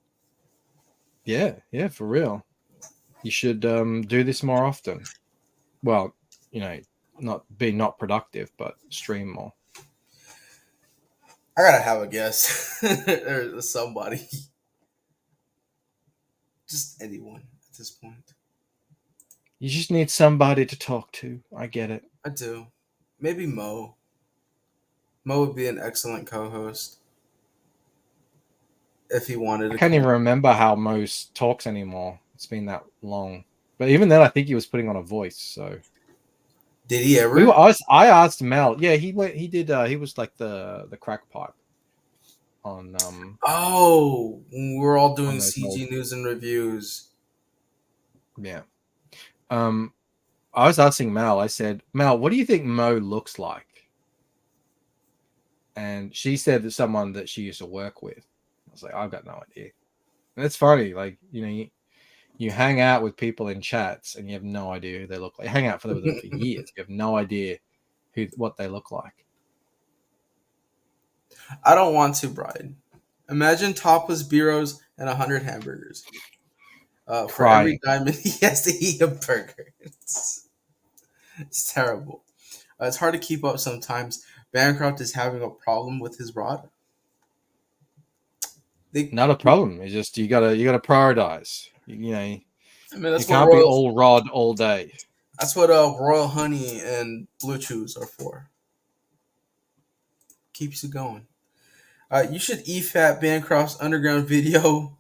Yeah, for real. You should do this more often. Well, not productive, but stream more. I gotta have a guest or somebody. Just anyone at this point. You just need somebody to talk to. I get it. I do. Maybe Mo. Mo would be an excellent co-host if he wanted to. I can't even remember how Mo's talks anymore. It's been that long. But even then, I think he was putting on a voice. So did he ever? I asked Mel. Yeah, he did. He was like the crack pipe on. Oh, we're all doing CG old... news and reviews. Yeah. I was asking Mel. I said, Mel, what do you think Mo looks like? And she said that someone that she used to work with. I was like, I've got no idea. And it's funny, like, you hang out with people in chats and you have no idea who they look like. You hang out with them for years. You have no idea what they look like. I don't want to, Brian. Imagine topless bureaus and 100 hamburgers. For every diamond, he has to eat a burger. It's terrible. It's hard to keep up sometimes, Bancroft is having a problem with his rod. Not a problem. It's just you gotta prioritize. You know, I mean, you can't be all rod all day. That's what Royal Honey and Blue Chews are for. Keeps it going. You should EFAT Bancroft's underground video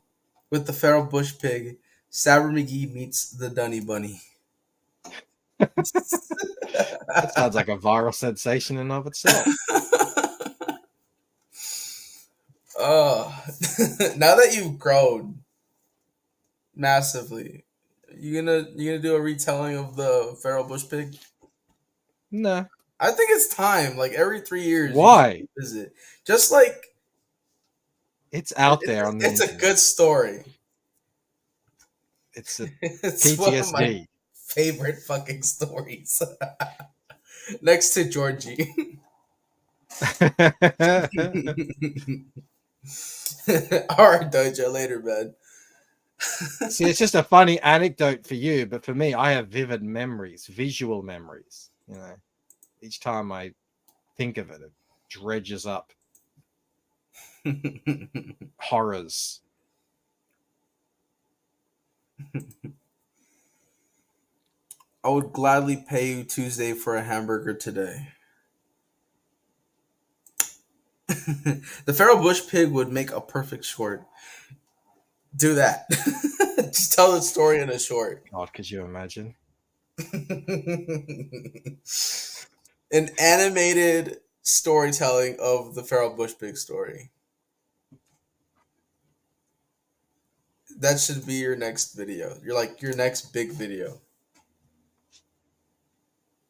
with the feral bush pig. Saber McGee meets the Dunny Bunny. That sounds like a viral sensation in of itself. Now that you've grown massively, you gonna do a retelling of the feral bush pig? No. I think it's time. Like every 3 years, Why? Visit. Just like it's out there on the It's internet. a good story. It's a it's one of my PTSD. favorite fucking stories. Next to Georgie. All right, Dojo, later, man. See, it's just a funny anecdote for you, but for me, I have vivid memories, visual memories. You know, each time I think of it, it dredges up horrors. I would gladly pay you Tuesday for a hamburger today. The feral bush pig would make a perfect short. Do that. Just tell the story in a short. God, could you imagine? An animated storytelling of the feral bush pig story. That should be your next video. You're like your next big video.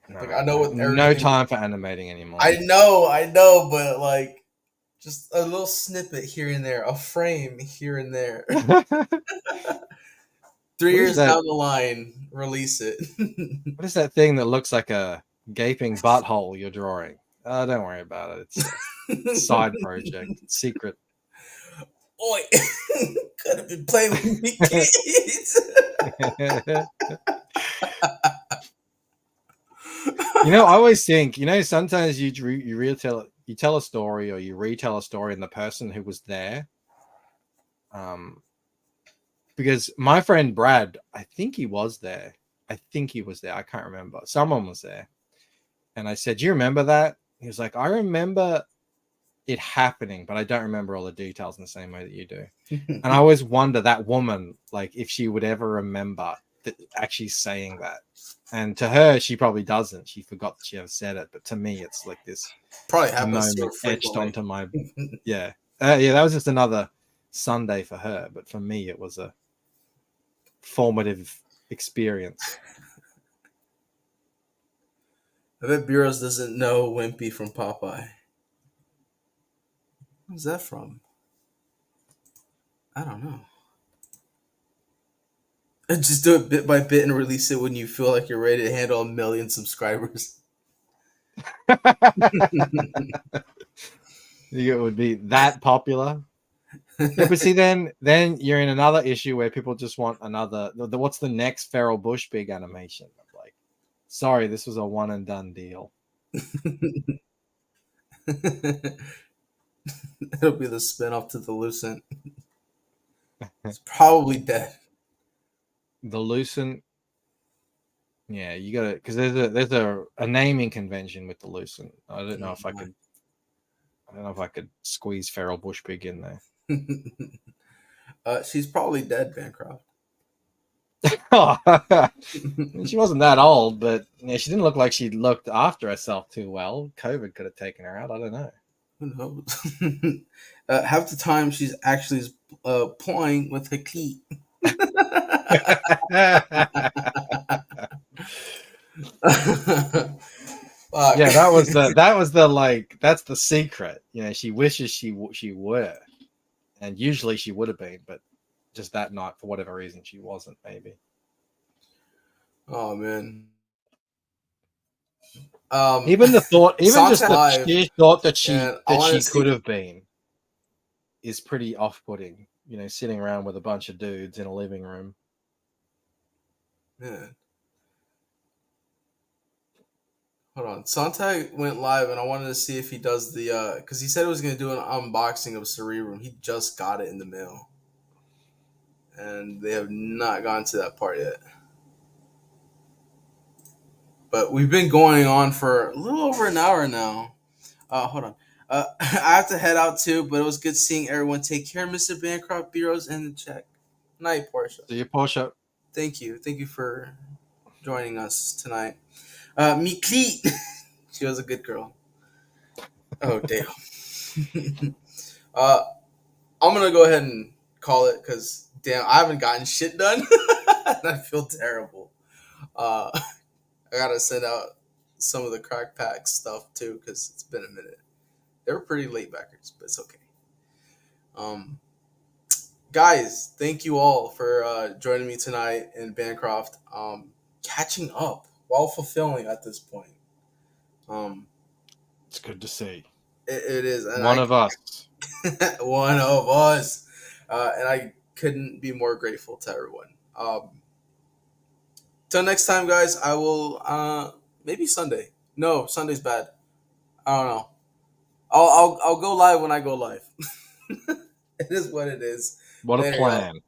No, like I know what no time for animating anymore. I know, but like just a little snippet here and there, a frame here and there. 3 years down the line, release it. What is that thing that looks like a gaping butthole you're drawing? Don't worry about it. It's a side project. It's secret. Oi, could have been playing with me kids. I always think, sometimes you tell a story or you retell a story and the person who was there, because my friend Brad, I think he was there. I can't remember. Someone was there. And I said, do you remember that? He was like, I remember it happening, but I don't remember all the details in the same way that you do. And I always wonder that woman, like if she would ever remember actually saying that. And to her, she probably doesn't. She forgot that she ever said it. But to me, it's like this probably happens moment etched onto my yeah. That was just another Sunday for her. But for me, it was a formative experience. I bet Bureaus doesn't know Wimpy from Popeye. Where's that from? I don't know. Just do it bit by bit and release it when you feel like you're ready to handle 1 million subscribers. It would be that popular. Yeah, but see, then you're in another issue where people just want another. What's the next feral bush pig animation? Like, sorry, this was a one and done deal. It'll be the spinoff to the Lucent. It's probably dead. The Lucent, yeah, you gotta, because there's a naming convention with the Lucent. I don't know if I could squeeze feral bush pig in there. She's probably dead, Bancroft. She wasn't that old, but she didn't look like she looked after herself too well. COVID could have taken her out. I don't know. Who knows? Half the time she's actually playing with her cleat. Yeah, that was the like, that's the secret. She wishes she were, and usually she would have been, but just that night for whatever reason she wasn't. Maybe. Oh man. Even the thought, just the sheer thought that she could have been, is pretty off-putting. Sitting around with a bunch of dudes in a living room. Yeah. Hold on. Sontag went live, and I wanted to see if he does the because he said he was going to do an unboxing of Cerebrum. He just got it in the mail, and they have not gone to that part yet. But we've been going on for a little over an hour now. Hold on. I have to head out too, but it was good seeing everyone. Take care, Mr. Bancroft, Bureaus, and the check. Night, Portia. See you, Porsche. Thank you. Thank you for joining us tonight. Meet Cleet. She was a good girl. Oh, damn. I'm going to go ahead and call it because, damn, I haven't gotten shit done. And I feel terrible. I got to send out some of the crack pack stuff too because it's been a minute. They were pretty late backers, but it's okay. Guys, thank you all for joining me tonight in Bancroft. Catching up while fulfilling at this point. It's good to see. It is. And One of us. One of us. And I couldn't be more grateful to everyone. Till next time, guys, I will maybe Sunday. No, Sunday's bad. I don't know. I'll go live when I go live. It is what it is. What a Anyway, plan.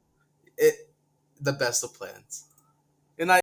The best of plans.